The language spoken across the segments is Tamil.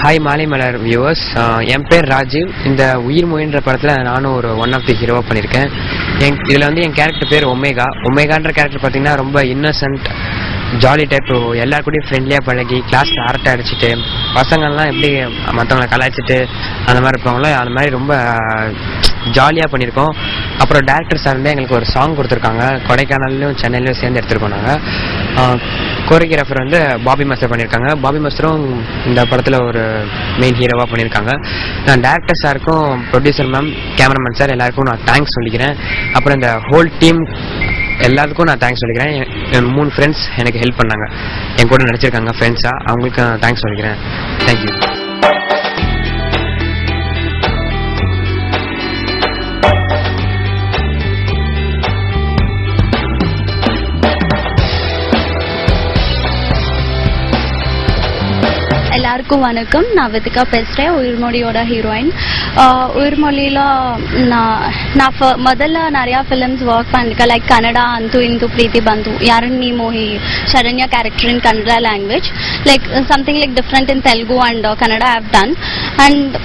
ஹாய் மாலை மலர் வியூவர்ஸ், என் பேர் ராஜீவ். இந்த உயிர் மொழின்ற படத்தில் நானும் ஒரு ஒன் ஆஃப் தி ஹீரோவாக பண்ணியிருக்கேன். இதில் வந்து என் கேரக்டர் பேர் ஒமேகான்ற கேரக்டர் பார்த்தீங்கன்னா ரொம்ப இன்னசென்ட், ஜாலி டைப். எல்லாருக்கூடையும் ஃப்ரெண்ட்லியாக பழகி கிளாஸில் அரட்டை அடிச்சுட்டு பசங்கள்லாம் எப்படி மற்றவங்களை கலாய்ச்சிட்டு அந்த மாதிரி இருப்பாங்களோ அந்த மாதிரி ரொம்ப ஜாலியாக பண்ணியிருக்கோம். அப்புறம் டேரக்டர் சார் வந்து எங்களுக்கு ஒரு சாங் கொடுத்துருக்காங்க. கொடைக்கானல்லையும் சென்னையிலையும் சேர்ந்து எடுத்துகிட்டு போனாங்க. கோரியோகிராஃபர் வந்து பாபி மாஸ்டர் பண்ணியிருக்காங்க. பாபி மாஸ்டரும் இந்த படத்தில் ஒரு மெயின் ஹீரோவாக பண்ணியிருக்காங்க. நான் டேரக்டர் சாருக்கும் ப்ரொடியூசர் மேம், கேமராமேன் சார் எல்லாருக்கும் நான் தேங்க்ஸ் சொல்லிக்கிறேன். அப்புறம் இந்த ஹோல் டீம் எல்லாத்துக்கும் நான் தேங்க்ஸ் சொல்லிக்கிறேன். என் 3 ஃப்ரெண்ட்ஸ் எனக்கு ஹெல்ப் பண்ணாங்க, என் கூட நடிச்சிருக்காங்க ஃப்ரெண்ட்ஸாக, அவங்களுக்கு நான் தேங்க்ஸ் சொல்லிக்கிறேன். தேங்க்யூ. எல்லாருக்கும் வணக்கம். நான் விதிகா பேசுகிறேன், உயிர்மொழியோட ஹீரோயின். உயிர்மொழியில் நான் முதல்ல நிறையா ஃபிலிம்ஸ் ஒர்க் பண்ணிருக்கேன். லைக் கன்னடா அந்து இந்து பிரீத்தி பந்து, யாரண்ணி மோஹி Saranya character in Kannada language, like something like different in Telugu and Kannada I have done. And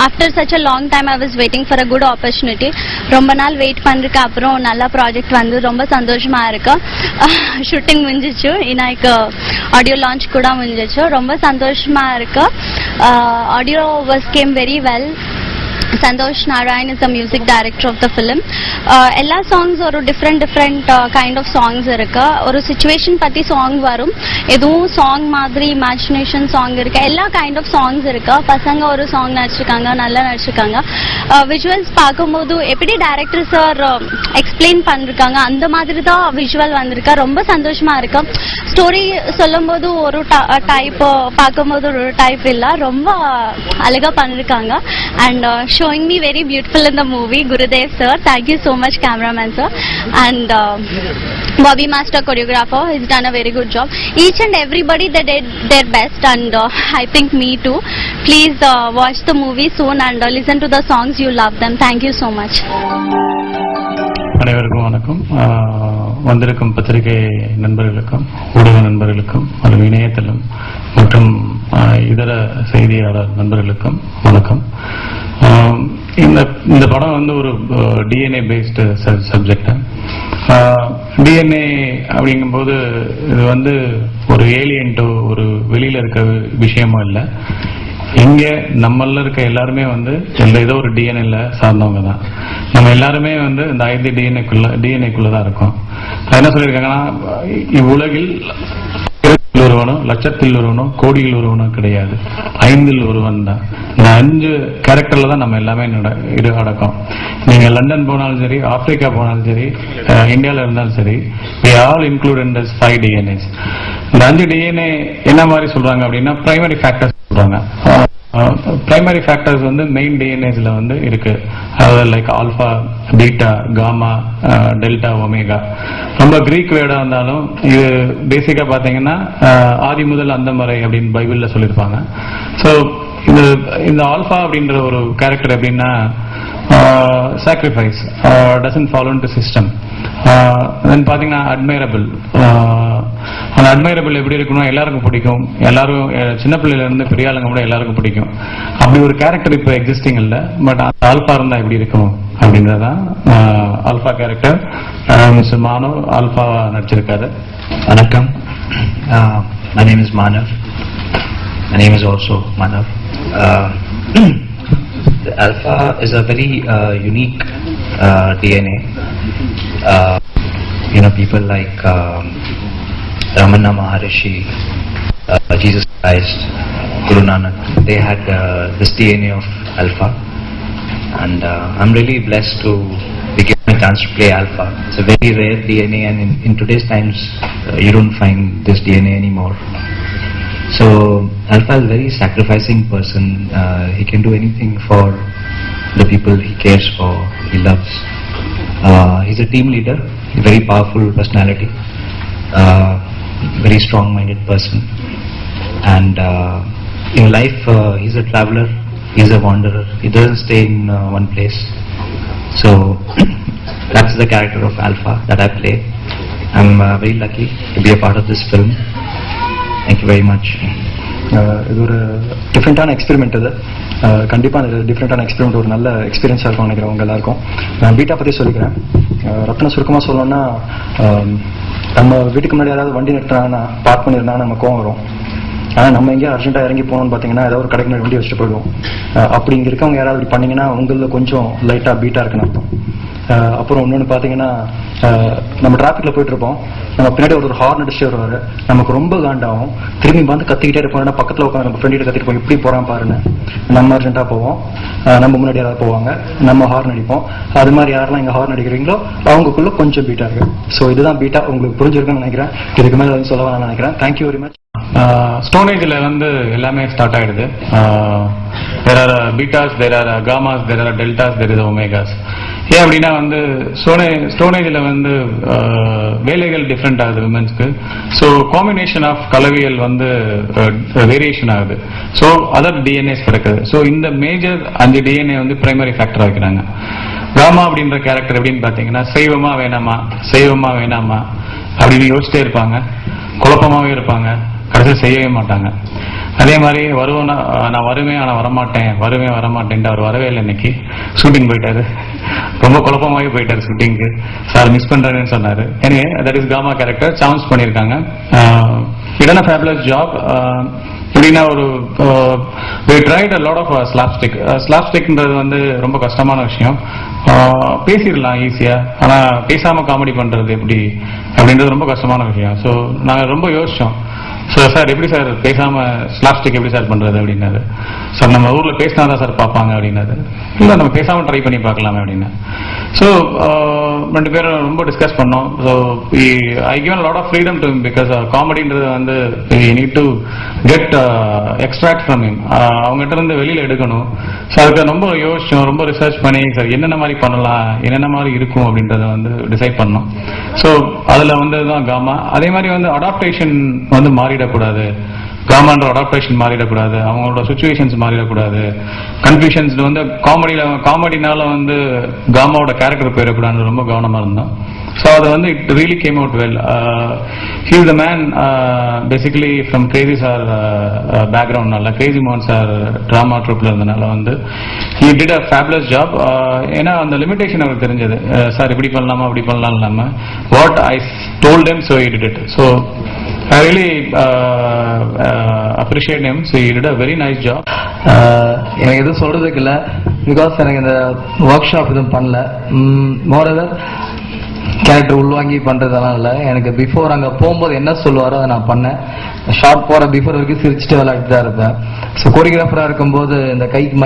after such a long time I was waiting for a good opportunity. ரொம்ப நாள் வெயிட் பண்ணிருக்க அப்புறம் நல்ல ப்ராஜெக்ட் வந்து ரொம்ப சந்தோஷமாக இருக்கு. ஷூட்டிங் முடிஞ்சிச்சு, இன்னைக்கு ஆடியோ லான்ச் கூட முடிஞ்சிச்சு. ரொம்ப சந்தோஷமாக இருக்கு. Audio was game very well. Santosh Narayan is the music director of the film. எல்லா சாங்ஸ் ஒரு டிஃப்ரெண்ட் கைண்ட் ஆஃப் சாங்ஸ் இருக்கு. ஒரு சிச்சுவேஷன் பற்றி சாங் வரும், எதுவும் சாங் மாதிரி இமேஜினேஷன் சாங் இருக்கு, எல்லா கைண்ட் ஆஃப் சாங்ஸ் இருக்கு. பசங்க ஒரு சாங் நடிச்சிருக்காங்க, நல்லா நடிச்சிருக்காங்க. விஷுவல்ஸ் பார்க்கும்போது எப்படி டைரக்டர் சார் எக்ஸ்பிளைன் பண்ணிருக்காங்க அந்த மாதிரி தான் விஷுவல் வந்திருக்கா. ரொம்ப சந்தோஷமா இருக்கு. ஸ்டோரி சொல்லும் போது ஒரு டைப், பார்க்கும்போது ஒரு டைப் இல்லை, ரொம்ப அழகா பண்ணிருக்காங்க. And showing me very beautiful in the movie. Gurudev sir, thank you so much, cameraman sir, and Bobby master choreographer, he's done a very good job. Each and everybody they did their best, and I think me too. Please watch the movie soon and listen to the songs, you love them. Thank you so much. அனைவருக்கும் வணக்கம். வந்திருக்கும் பத்திரிகை நண்பர்களுக்கும் ஊடக நண்பர்களுக்கும் மற்றும் இணையதளம் மற்றும் இதர செய்தியாளர் நண்பர்களுக்கும் வணக்கம். இந்த படம் வந்து ஒரு டிஎன்ஏ பேஸ்டு சப்ஜெக்ட். டிஎன்ஏ அப்படிங்கும்போது இது வந்து ஒரு ஏலியன்ட்டோ ஒரு வெளியில இருக்க விஷயமும் இல்லை. இங்க நம்மள இருக்க எல்லாருமே வந்து ஏதோ ஒரு டிஎன்ஏல சார்ந்தவங்க தான். நம்ம எல்லாருமே வந்து இந்த 5 டிஎன்ஏக்குள்ளதான் இருக்கோம். என்ன சொல்லியிருக்காங்கன்னா, இவ்வுலகில் ஒருவனோ லட்சத்தில் ஒருவனோ கோடியில் ஒருவனோ கிடையாது, 5ல் ஒருவன் தான். இந்த 5 கேரக்டர்ல தான் நம்ம எல்லாமே அடக்கம். நீங்க லண்டன் போனாலும் சரி, ஆப்பிரிக்கா போனாலும் சரி, இந்தியாவில் இருந்தாலும் சரி, we all included in this 5 DNAs. இந்த 5 டிஎன்ஏ என்ன மாதிரி சொல்றாங்க அப்படின்னா பிரைமரி ஃபேக்டர்ஸ் சொல்றாங்க. பிரைமரி ஃபேக்டர்ஸ் வந்து மெயின் டிஎன்ஏஸ்ல வந்து இருக்கு. அதாவது like alpha, beta, gamma, delta, omega. ரொம்ப கிரீக் வேர்டா இருந்தாலும் இது பேசிக்கா பாத்தீங்கன்னா ஆதி முதல் அந்த வரை அப்படின்னு பைபிள்ல சொல்லியிருப்பாங்க. ஸோ இந்த ஆல்பா அப்படின்ற ஒரு கேரக்டர் எப்படின்னா sacrifice, doesn't fall into system. then பாத்தீங்கன்னா அட்மைரபிள். அந்த அட்மைரபிள் எப்படி இருக்கணும், எல்லாருக்கும் பிடிக்கும். எல்லாரும் சின்ன பிள்ளையில இருந்து பெரிய ஆளுங்க கூட எல்லாருக்கும் பிடிக்கும். அப்படி ஒரு கேரக்டர் இப்போ எக்ஸிஸ்டிங் இல்லை. பட் ஆல்பா இருந்தா எப்படி இருக்கும் அப்படின்றதான் ஆல்பா கேரக்டர். மிஸ்டர் மானவ் ஆல்பாவா நடிச்சிருக்காரு. வணக்கம். my name is Manav. My name is also Manav. The alpha is a very unique DNA. People like Ramana Maharishi, Jesus Christ, Guru Nanak, they had this DNA of alpha, and I'm really blessed to be given a chance to play alpha. It's a very rare DNA, and in today's times you don't find this DNA anymore. So alpha is a very sacrificing person. He can do anything for the people he cares for, he loves. He's a team leader, a very powerful personality, very strong-minded person, and in life he's a traveler, he's a wanderer. He doesn't stay in one place. So that's the character of Alpha that I play. I'm very lucky to be a part of this film. Thank you very much. இது ஒரு டிஃப்ரெண்ட்டான எக்ஸ்பெரிமெண்ட். இது கண்டிப்பாக அது டிஃப்ரெண்ட்டான எக்ஸ்பெரிமெண்ட் ஒரு நல்ல எக்ஸ்பீரியன்ஸாக இருக்கும் நினைக்கிறேன் உங்க எல்லாருக்கும். நான் பீட்டா பற்றி சொல்லிக்கிறேன். ரத்ன சுருக்கமாக சொல்லணும்னா, நம்ம வீட்டுக்கு முன்னாடி யாராவது வண்டி நிறுத்தினாங்கன்னா பார்க் பண்ணியிருந்தாங்கன்னா நம்ம கோவம் வரும். ஆனால் நம்ம எங்கேயா அர்ஜென்ட்டாக இறங்கி போகணும்னு பார்த்தீங்கன்னா ஏதாவது ஒரு கடைக்கு முன்னாடி வண்டி வச்சுட்டு போயிடுவோம். அப்படி இங்கே இருக்கவங்க யாராவது இப்படி பண்ணிங்கன்னா உங்களில் கொஞ்சம் லைட்டாக பீட்டாக இருக்குன்னு அர்த்தம். அப்புறம் இன்னொன்று பார்த்தீங்கன்னா, நம்ம டிராஃபிக்கில் போயிட்டு இருப்போம், நம்ம பின்னாடி ஒரு ஹார்ன் அடிச்சு வருவார், நமக்கு ரொம்ப காண்டாகும், திரும்பி வந்து கத்திக்கிட்டே இருப்போம். பக்கத்தில் உட்காந்து நம்ம ஃப்ரெண்ட்கிட்ட கத்திட்டு போய் இப்படி போகிறான் பாருன்னு நம்ம அர்ஜென்ட்டாக போவோம். நம்ம முன்னாடி யாராவது போவாங்க, நம்ம ஹார்ன் அடிப்போம். அது மாதிரி யாரெல்லாம் இங்கே ஹார்ன் அடிக்கிறீங்களோ அவங்களுக்குள்ள கொஞ்சம் பீட்டாக இருக்கு. ஸோ இதுதான் பீட்டா. உங்களுக்கு புரிஞ்சிருக்குன்னு நினைக்கிறேன். இதுக்கு மேலே வந்து சொல்ல வேணாம்னு நினைக்கிறேன். Thank you very much. ஸ்டோன் ஏஜ்ல வந்து எல்லாமே ஸ்டார்ட் ஆயிடுது. there are betas, there are gammas, there are deltas, there is omegas. ஏன் அப்படின்னா வந்து ஸ்டோன் ஏஜ்ல வந்து வேலைகள் டிஃப்ரெண்ட் ஆகுது விமென்ஸ்க்கு. ஸோ காம்பினேஷன் ஆஃப் கலவியல் வந்து வேரியேஷன் ஆகுது. ஸோ அதர் டிஎன்ஏஸ் பிறக்குது. ஸோ இந்த மேஜர் 5 டிஎன்ஏ வந்து பிரைமரி ஃபேக்டர் வைக்கிறாங்க. காமா அப்படின்ற கேரக்டர் எப்படின்னு பார்த்தீங்கன்னா, செய்வமா வேணாமா செய்வமா வேணாமா அப்படின்னு யோசிச்சிட்டே இருப்பாங்க, குழப்பமாவே இருப்பாங்க, கடைசியில் செய்யவே மாட்டாங்க. அதே மாதிரி நான் வருவேன் ஆனால் வரமாட்டேன்ட்டு அவர் வரவே இல்லை. இன்னைக்கு ஷூட்டிங் போயிட்டாரு, ரொம்ப குழப்பமாகவே போயிட்டாரு ஷூட்டிங்க்கு. சார் மிஸ் பண்றேன்னு சொன்னாரு. எனவே that is gamma character. Chance பண்ணியிருக்காங்க. இடன் அ ஃபேபுலஸ் ஜாப். எப்படின்னா ஒரு we tried a lot of slapstickன்றது வந்து ரொம்ப கஷ்டமான விஷயம். பேசிடலாம் ஈஸியா, ஆனா பேசாம காமெடி பண்றது எப்படி அப்படின்றது ரொம்ப கஷ்டமான விஷயம். ஸோ நாங்கள் ரொம்ப யோசிச்சோம். சார் எப்படி சார் பேசாம ஸ்லாப்ஸ்டிக் எப்படி சார் பண்றது அப்படின்னாரு. சார் நம்ம ஊர்ல பேசினாதான் சார் பார்ப்பாங்க அப்படின்னாரு. இல்லை நம்ம பேசாம ட்ரை பண்ணி பார்க்கலாமே அப்படின்னு. ஸோ 2 பேரும் ரொம்ப டிஸ்கஸ் பண்ணோம். So I given lot of freedom to him because காமெடின்றது வந்து you need to get extract from him. அவங்ககிட்ட இருந்து வெளியில எடுக்கணும். ஸோ அதுக்கு ரொம்ப யோசிச்சோம், ரொம்ப ரிசர்ச் பண்ணி சார் என்னென்ன மாதிரி பண்ணலாம், என்னென்ன மாதிரி இருக்கும் அப்படின்றத வந்து டிசைட் பண்ணோம். ஸோ அதுல வந்து தான் காமா. அதே மாதிரி வந்து அடாப்டேஷன் வந்து மாறிடக்கூடாது, காமான்ற அடாப்டேஷன் மாறிடக்கூடாது, அவங்களோட சுச்சுவேஷன்ஸ் மாறிடக்கூடாது, கன்ஃபியூஷன்ஸ் வந்து காமெடினால வந்து காமாவோட கேரக்டர் போயிடக்கூடாதுன்னு ரொம்ப கவனமா இருந்தோம். ஸோ அது வந்து it really came out well. He is the man basically from crazy sir பேக்ரவுண்ட்னால, கிரேசி மோகன் சார் ட்ராமா ட்ரூப்ல இருந்தனால வந்து he did a fabulous job. ஏன்னா அந்த லிமிடேஷன் அவருக்கு தெரிஞ்சது. சார் இப்படி பண்ணலாமா அப்படி பண்ணலாம் இல்லாம what I told him, so he did it. So I really appreciate him. So he did a very nice job. எனக்கு எதுவும் சொல்றதுக்கு இல்லை, பிகாஸ் எனக்கு இந்த ஒர்க் ஷாப் எதுவும் பண்ணல. மோரோவர் கேரக்டர் உள்வாங்கி பண்றதெல்லாம் இல்லை. எனக்கு பிஃபோர் அங்கே போகும்போது என்ன சொல்லுவாரோ அதை நான் பண்ணேன். ஷார்ட் போகிற பிஃபோர் வரைக்கும் சிரிச்சுட்டு விளையாட்டு தான் இருப்பேன். ஸோ கோரியோகிராஃபராக இருக்கும்போது இந்த கையில்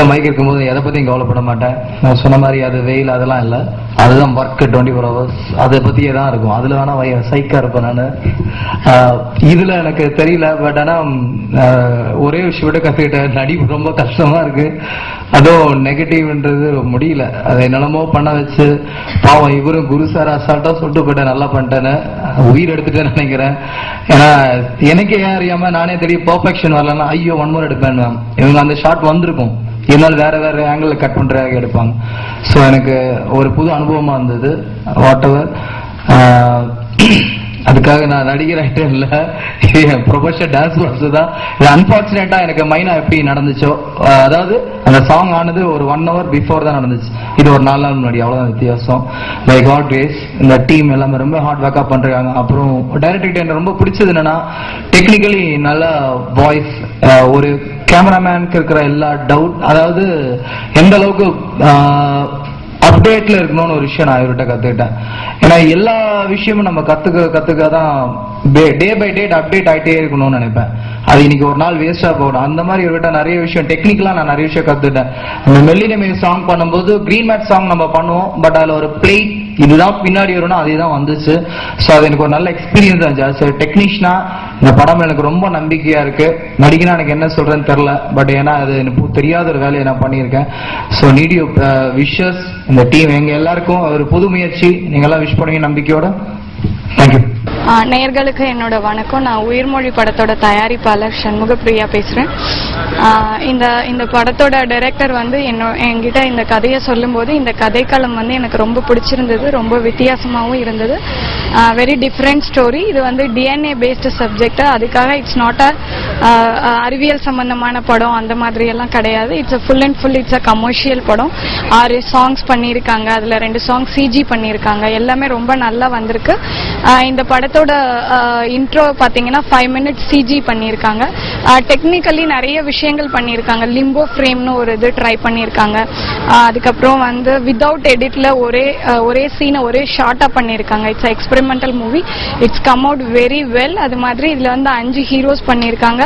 மைக் இருக்கும்போது எதை பற்றியும் கவலைப்பட மாட்டேன். நான் சொன்ன மாதிரி அது வெயில் அதெல்லாம் இல்லை, அதுதான் ஒர்க்கு 24 hours. அதை பற்றியே தான் இருக்கும். அதில் வேணால் சைக்காக இருப்பேன் நான். இதில் எனக்கு தெரியல. பட் ஆனால் ஒரே விஷயம் விட கற்றுக்கிட்டேன், நடிப்பு ரொம்ப கஷ்டமாக இருக்குது. அதுவும் நெகட்டிவ்ன்றது முடியல. அதை என்னென்னமோ பண்ண வச்சு பாவம் இவரும் குரு சார் அசால்ட்டாக சொல்லிட்டு போயிட்டேன், நல்லா பண்ணிட்டேன்னு உயிர் எடுத்துட்டேன்னு நினைக்கிறேன். ஏன்னா எனக்கே ஏன் அறியாமல் நானே தெரியும் பர்ஃபெக்ஷன் வரலன்னா ஐயோ 1 more எடுப்பேன். இவங்க அந்த ஷாட் வந்திருக்கும், இருந்தாலும் வேற ஆங்கிள் கட் பண்றதாக எடுப்பாங்க. ஸோ எனக்கு ஒரு புது அனுபவமா இருந்தது. வாட் எவர், அதுக்காக நான் நடிகர் ஆகிட்டேன் இல்லை, ப்ரொஃபஷனல் டான்ஸ் மாஸ்டர் தான். இது அன்பார்ச்சுனேட்டா எனக்கு மைனா எப்படி நடந்துச்சோ, அதாவது அந்த சாங் ஆனது ஒரு 1 hour பிஃபோர் தான் நடந்துச்சு. இது ஒரு 4 நாள் முன்னாடி, அவ்வளோதான் வித்தியாசம். லைக் ஹாட் வேஸ் இந்த டீம் எல்லாமே ரொம்ப ஹார்ட் ஒர்க்காக பண்றாங்க. அப்புறம் டைரக்டர் எனக்கு ரொம்ப பிடிச்சது என்னன்னா, டெக்னிக்கலி நல்ல வாய்ஸ், ஒரு கேமராமேனுக்கு இருக்கிற எல்லா டவுட், அதாவது எந்த அளவுக்கு அப்டேட்ல இருக்கணும்னு ஒரு விஷயம் நான் இவர்கிட்ட கத்துக்கிட்டேன். ஏன்னா எல்லா விஷயமும் நம்ம கத்துக்க தான் டே பை டே அப்டேட் ஆகிட்டே இருக்கணும்னு நினைப்பேன். அது இன்னைக்கு ஒரு நாள் வேஸ்டா போகணும். அந்த மாதிரி இவர்கிட்ட நிறைய விஷயம் டெக்னிக்கலா நான் நிறைய விஷயம் கத்துக்கிட்டேன். அந்த மெல்லினமே சாங் பண்ணும்போது கிரீன் மேட் சாங் நம்ம பண்ணுவோம், பட் அதில் ஒரு பிளேட் இதுதான் பின்னாடி வரும்னா அதே தான் வந்துச்சு. ஸோ அது எனக்கு ஒரு நல்ல எக்ஸ்பீரியன்ஸ் ஆச்சு. டெக்னீஷியனா இந்த படம் எனக்கு ரொம்ப நம்பிக்கையா இருக்கு. நடிகனா எனக்கு என்ன சொல்றேன்னு தெரியல, பட் ஏன்னா அது எனக்கு தெரியாத ஒரு வேலையை நான் பண்ணியிருக்கேன். ஸோ நீட் யூ விஷஸ் இந்த டீம், எங்க எல்லாருக்கும் ஒரு புது முயற்சி, நீங்க எல்லாம் விஷ் பண்ணுவீங்க நம்பிக்கையோட. தேங்க்யூ. நேயர்களுக்கு என்னோட வணக்கம். நான் உயிர்மொழி படத்தோட தயாரிப்பாளர் சண்முகப்பிரியா பேசுகிறேன். இந்த படத்தோட டைரக்டர் வந்து என்கிட்ட இந்த கதையை சொல்லும்போது இந்த கதைக்களம் வந்து எனக்கு ரொம்ப பிடிச்சிருந்தது, ரொம்ப வித்தியாசமாகவும் இருந்தது. Very different story. இது வந்து டிஎன்ஏ பேஸ்டு சப்ஜெக்ட். அதுக்காக இட்ஸ் நாட் அறிவியல் சம்பந்தமான படம் அந்த மாதிரி எல்லாம் கிடையாது. It's full and full it's a commercial படம். 6 சாங்ஸ் பண்ணியிருக்காங்க, அதில் 2 சாங்ஸ் சிஜி பண்ணியிருக்காங்க. எல்லாமே ரொம்ப நல்லா வந்திருக்கு. இந்த படத்தோட இன்ட்ரோ பார்த்தீங்கன்னா 5 மினிட்ஸ் சிஜி பண்ணியிருக்காங்க. டெக்னிக்கலி நிறைய விஷயங்கள் பண்ணியிருக்காங்க. லிம்போ ஃப்ரேம்னு ஒரு இது ட்ரை பண்ணியிருக்காங்க. அதுக்கப்புறம் வந்து வித்தவுட் எடிட்ல ஒரே சீனை ஒரே ஷார்ட்டாக பண்ணியிருக்காங்க. It's experimental movie. It's come out very well. அது மாதிரி இதில் வந்து 5 ஹீரோஸ் பண்ணியிருக்காங்க,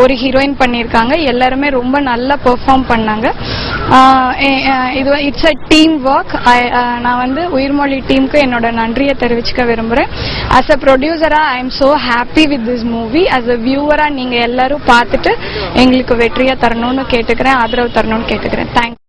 ஒரு ஹீரோயின் பண்ணியிருக்காங்க. எல்லாருமே ரொம்ப நல்லா பெர்ஃபார்ம் பண்ணாங்க. இது இட்ஸ் அ டீம் ஒர்க். நான் வந்து உயிர்மொழி டீமுக்கு என்னோட நன்றியை தெரிவிச்சுக்க விரும்புகிறேன். ஆஸ் அ ப்ரொடியூசரா I am so happy with this movie. As a வியூவரா நீங்கள் எல்லாரும் பார்த்துட்டு எங்களுக்கு வெற்றியை தரணும்னு கேட்டுக்கிறேன், ஆதரவு தரணும்னு கேட்டுக்கிறேன். தேங்க்ஸ்.